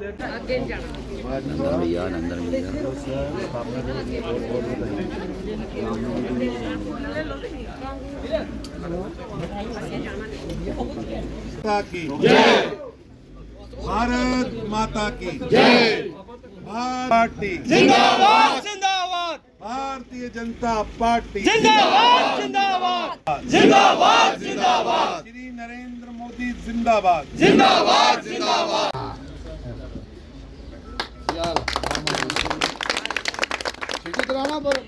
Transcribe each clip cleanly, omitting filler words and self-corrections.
भैया नंदन की जय। भारत माता की जय। पार्टी जिंदाबाद जिंदाबाद भारतीय जनता पार्टी जिंदाबाद जिंदाबाद जिंदाबाद जिंदाबाद श्री नरेंद्र मोदी जिंदाबाद जिंदाबाद जिंदाबाद।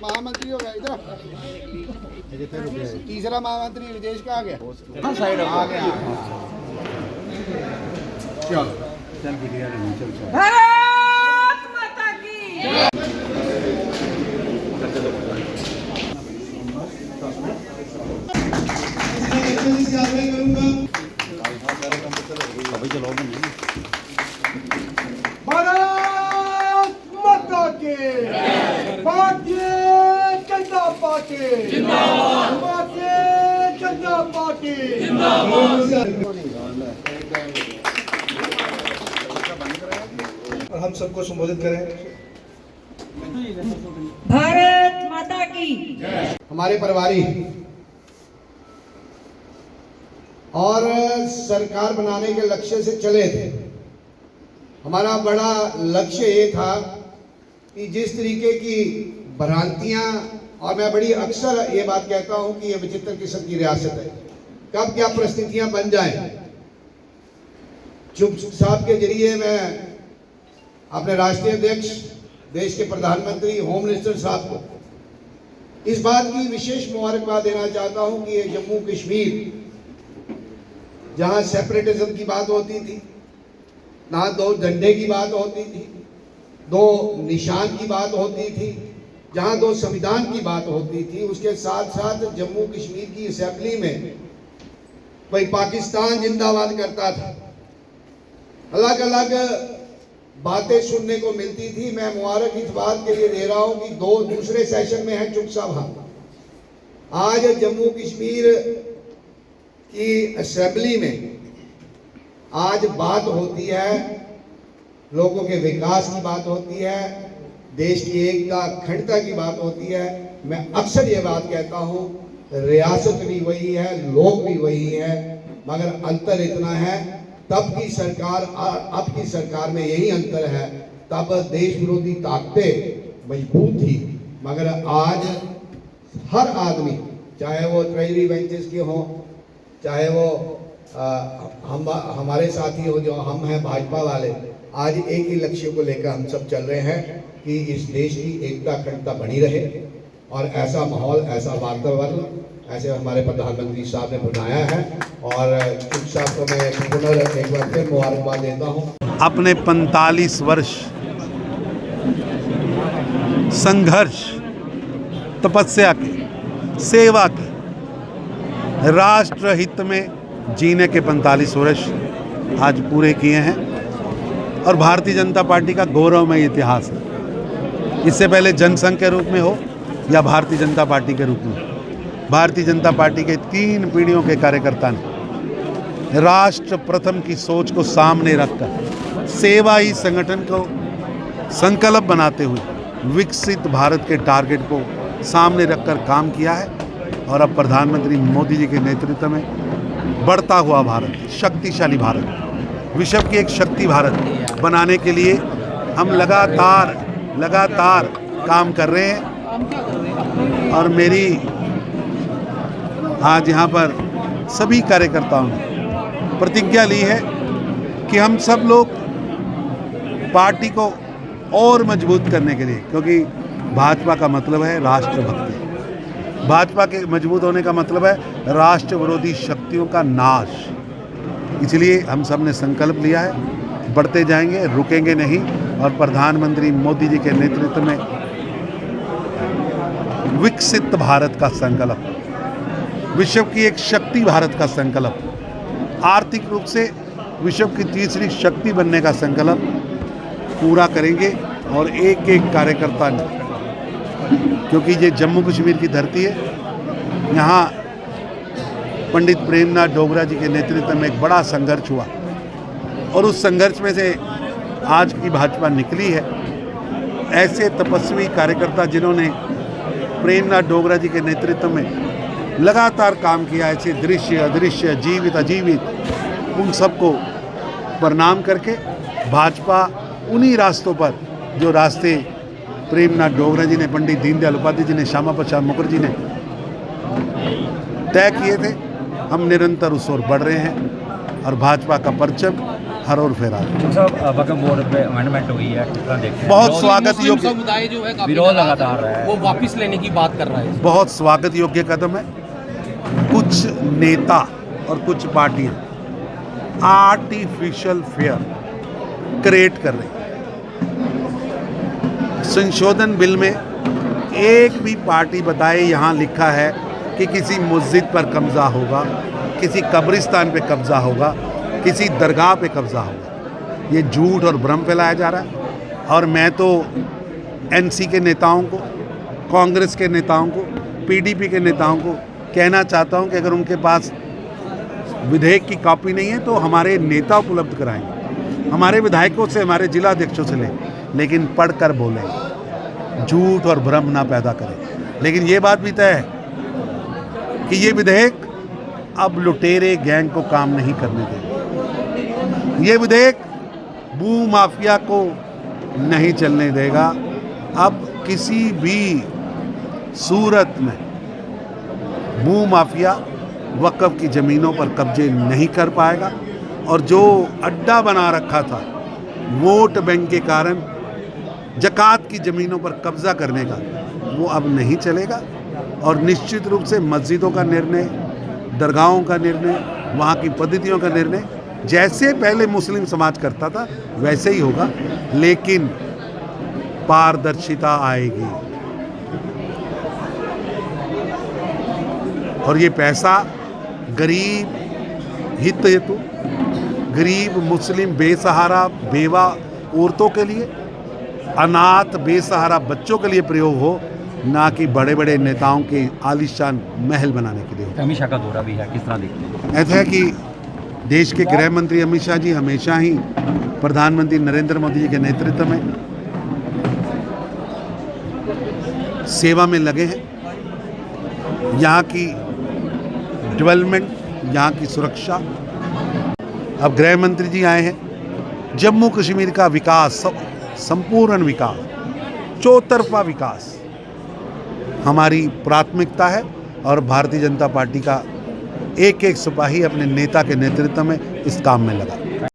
महामंत्री हो गया इधर, तीसरा महामंत्री विदेश का आ गया। आ गया। भारत माता की भारत माता की भारतीय जनता पार्टी जिंदाबाद, भारतीय जनता पार्टी हम सबको संबोधित करें। भारत माता की हमारे परिवारी और सरकार बनाने के लक्ष्य से चले थे। हमारा बड़ा लक्ष्य ये था कि जिस तरीके की भ्रांतियां, और मैं बड़ी अक्सर ये बात कहता हूं कि ये विचित्र किस्म की रियासत है, कब क्या परिस्थितियां बन जाएं। चुप साहब के जरिए मैं अपने राष्ट्रीय अध्यक्ष, देश के प्रधानमंत्री, होम मिनिस्टर साहब को इस बात की विशेष मुबारकबाद देना चाहता हूं कि ये जम्मू कश्मीर, जहां सेपरेटिज्म की बात होती थी, ना दो झंडे की बात होती थी, दो निशान की बात होती थी, जहां दो संविधान की बात होती थी, उसके साथ साथ जम्मू कश्मीर की असेंबली में कोई पाकिस्तान जिंदाबाद करता था। अलग अलग बातें सुनने को मिलती थी। मैं मुबारक इस बात के लिए दे रहा हूं कि दो दूसरे सेशन में है चुप साहब। आज जम्मू कश्मीर की असेंबली में आज बात होती है, लोगों के विकास की बात होती है, देश की एकता अखंडता की बात होती है। मैं अक्सर ये बात कहता हूँ, रियासत भी वही है, लोग भी वही है, मगर अंतर इतना है, तब की सरकार और अब की सरकार में यही अंतर है। तब देश विरोधी ताकतें मजबूत थी, मगर आज हर आदमी, चाहे वो ट्रेजरी बेंचेस के हों, चाहे वो हमारे साथी हो जो हम हैं भाजपा वाले, आज एक ही लक्ष्य को लेकर हम सब चल रहे हैं कि इस देश की एकता अखंडता बनी रहे। और ऐसा माहौल, ऐसा वातावरण ऐसे हमारे प्रधानमंत्री साहब ने बनाया है। और चुप साहब को मैं एक बार फिर मुबारकबाद देता हूँ। अपने 45 वर्ष संघर्ष, तपस्या के, सेवा के, राष्ट्र हित में जीने के 45 वर्ष आज पूरे किए हैं। और भारतीय जनता पार्टी का गौरवमय इतिहास है। इससे पहले जनसंघ के रूप में हो या भारतीय जनता पार्टी के रूप में, भारतीय जनता पार्टी के 3 पीढ़ियों के कार्यकर्ता ने राष्ट्र प्रथम की सोच को सामने रखकर सेवा ही संगठन को संकल्प बनाते हुए विकसित भारत के टारगेट को सामने रखकर काम किया है। और अब प्रधानमंत्री मोदी जी के नेतृत्व में बढ़ता हुआ भारत, शक्तिशाली भारत, विश्व की एक शक्ति भारत बनाने के लिए हम लगातार काम कर रहे हैं। और मेरी आज यहाँ पर सभी कार्यकर्ताओं ने प्रतिज्ञा ली है कि हम सब लोग पार्टी को और मजबूत करने के लिए, क्योंकि भाजपा का मतलब है राष्ट्रभक्ति, भाजपा के मजबूत होने का मतलब है राष्ट्र विरोधी शक्तियों का नाश। इसलिए हम सब ने संकल्प लिया है, बढ़ते जाएंगे, रुकेंगे नहीं। और प्रधानमंत्री मोदी जी के नेतृत्व में विकसित भारत का संकल्प, विश्व की एक शक्ति भारत का संकल्प, आर्थिक रूप से विश्व की तीसरी शक्ति बनने का संकल्प पूरा करेंगे। और एक एक कार्यकर्ता ने, क्योंकि ये जम्मू कश्मीर की धरती है, यहाँ पंडित प्रेमनाथ डोगरा जी के नेतृत्व में एक बड़ा संघर्ष हुआ और उस संघर्ष में से आज की भाजपा निकली है। ऐसे तपस्वी कार्यकर्ता जिन्होंने प्रेमनाथ डोगरा जी के नेतृत्व में लगातार काम किया, ऐसे दृश्य अदृश्य जीवित अजीवित, उन सबको प्रणाम करके भाजपा उन्हीं रास्तों पर जो रास्ते प्रेमनाथ डोगरा जी ने, पंडित दीनदयाल उपाध्याय जी ने, श्यामा प्रसाद मुखर्जी ने तय किए थे, हम निरंतर उस ओर बढ़ रहे हैं और भाजपा का परचम हर ओर फहरा रहे हैं। सब वक्फ बोर्ड पे अमेंडमेंट हुई है, कितना देखते हैं? बहुत स्वागत मुस्लिम योग्य, समुदाय जो है काफी विरोध नाराज लगातार है, है। वो वापस लेने की बात कर रहा है। बहुत स्वागत योग्य कदम है। कुछ नेता और कुछ पार्टियां आर्टिफिशियल फेयर क्रिएट कर रही हैं। संशोधन बिल में एक भी पार्टी बताए यहाँ लिखा है कि किसी मस्जिद पर कब्जा होगा, किसी कब्रिस्तान पे कब्जा होगा, किसी दरगाह पे कब्जा होगा। ये झूठ और भ्रम फैलाया जा रहा है। और मैं तो एनसी के नेताओं को, कांग्रेस के नेताओं को, पीडीपी के नेताओं को कहना चाहता हूं कि अगर उनके पास विधेयक की कॉपी नहीं है तो हमारे नेता उपलब्ध कराएंगे, हमारे विधायकों से, हमारे जिला अध्यक्षों से लें, लेकिन पढ़कर बोलें, झूठ और भ्रम ना पैदा करें। लेकिन ये बात भी तय है कि ये विधेयक अब लुटेरे गैंग को काम नहीं करने देगा। ये विधेयक भू माफिया को नहीं चलने देगा। अब किसी भी सूरत में भू माफिया वक़्फ़ की ज़मीनों पर कब्जे नहीं कर पाएगा। और जो अड्डा बना रखा था वोट बैंक के कारण ज़कात की ज़मीनों पर कब्ज़ा करने का, वो अब नहीं चलेगा। और निश्चित रूप से मस्जिदों का निर्णय, दरगाहों का निर्णय, वहाँ की पद्धतियों का निर्णय जैसे पहले मुस्लिम समाज करता था वैसे ही होगा, लेकिन पारदर्शिता आएगी। और ये पैसा गरीब हित हेतु, गरीब मुस्लिम बेसहारा बेवा औरतों के लिए, अनाथ बेसहारा बच्चों के लिए प्रयोग हो, ना कि बड़े बड़े नेताओं के आलीशान महल बनाने के लिए हो। अमित शाह का दौरा भी है, किस तरह देखते हैं? ऐसा है कि देश के गृह मंत्री अमित शाह जी हमेशा ही प्रधानमंत्री नरेंद्र मोदी जी के नेतृत्व में सेवा में लगे हैं। यहाँ की डेवलपमेंट, यहाँ की सुरक्षा। अब गृह मंत्री जी आए हैं। जम्मू कश्मीर का विकास, संपूर्ण विकास, चौतरफा विकास हमारी प्राथमिकता है। और भारतीय जनता पार्टी का एक एक सिपाही अपने नेता के नेतृत्व में इस काम में लगा।